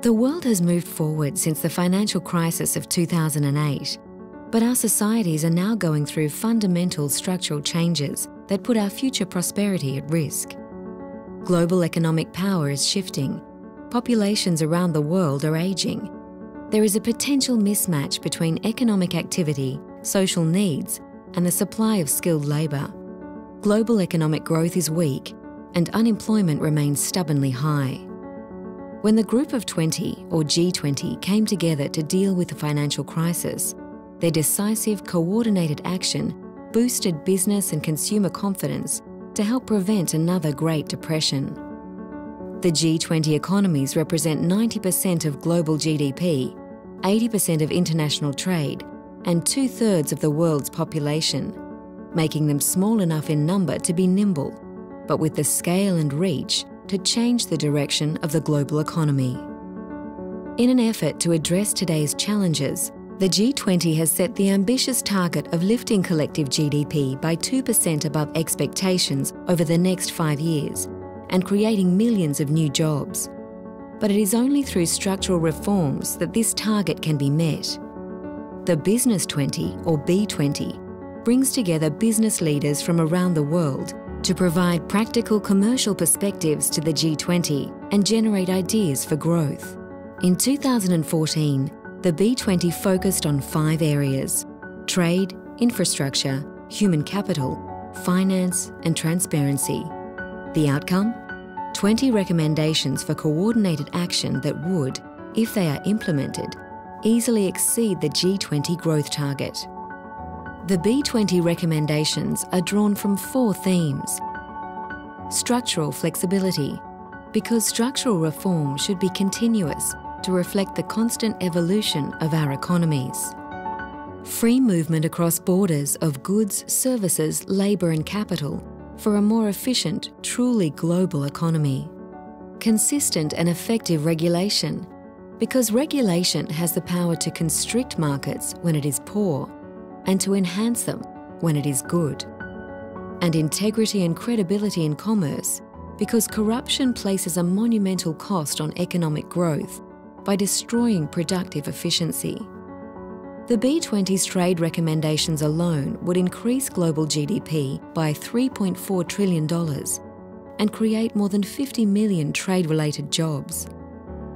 The world has moved forward since the financial crisis of 2008, but our societies are now going through fundamental structural changes that put our future prosperity at risk. Global economic power is shifting. Populations around the world are ageing. There is a potential mismatch between economic activity, social needs, and the supply of skilled labour. Global economic growth is weak, and unemployment remains stubbornly high. When the Group of 20, or G20, came together to deal with the financial crisis, their decisive, coordinated action boosted business and consumer confidence to help prevent another Great Depression. The G20 economies represent 90% of global GDP, 80% of international trade, and 2/3 of the world's population, making them small enough in number to be nimble, but with the scale and reach to change the direction of the global economy. In an effort to address today's challenges, the G20 has set the ambitious target of lifting collective GDP by 2% above expectations over the next 5 years and creating millions of new jobs. But it is only through structural reforms that this target can be met. The Business 20, or B20, brings together business leaders from around the world to provide practical commercial perspectives to the G20 and generate ideas for growth. In 2014, the B20 focused on 5 areas: trade, infrastructure, human capital, finance, and transparency. The outcome? 20 recommendations for coordinated action that would, if they are implemented, easily exceed the G20 growth target. The B20 recommendations are drawn from 4 themes. Structural flexibility, because structural reform should be continuous to reflect the constant evolution of our economies. Free movement across borders of goods, services, labour and capital for a more efficient, truly global economy. Consistent and effective regulation, because regulation has the power to constrict markets when it is poor and to enhance them when it is good. And integrity and credibility in commerce, because corruption places a monumental cost on economic growth by destroying productive efficiency. The B20's trade recommendations alone would increase global GDP by $3.4 trillion and create more than 50 million trade-related jobs.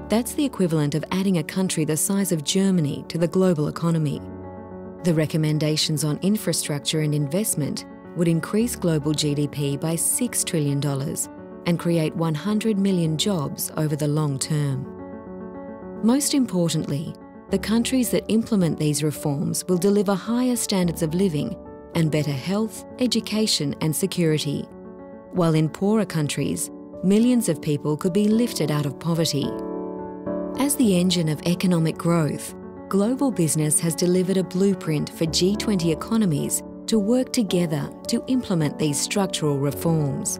That's the equivalent of adding a country the size of Germany to the global economy. The recommendations on infrastructure and investment would increase global GDP by $6 trillion and create 100 million jobs over the long term. Most importantly, the countries that implement these reforms will deliver higher standards of living and better health, education and security, while in poorer countries, millions of people could be lifted out of poverty. As the engine of economic growth, global business has delivered a blueprint for G20 economies to work together to implement these structural reforms.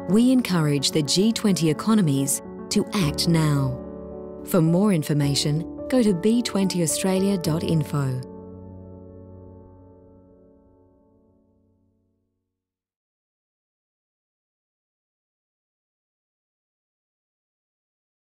We encourage the G20 economies to act now. For more information, go to b20australia.info.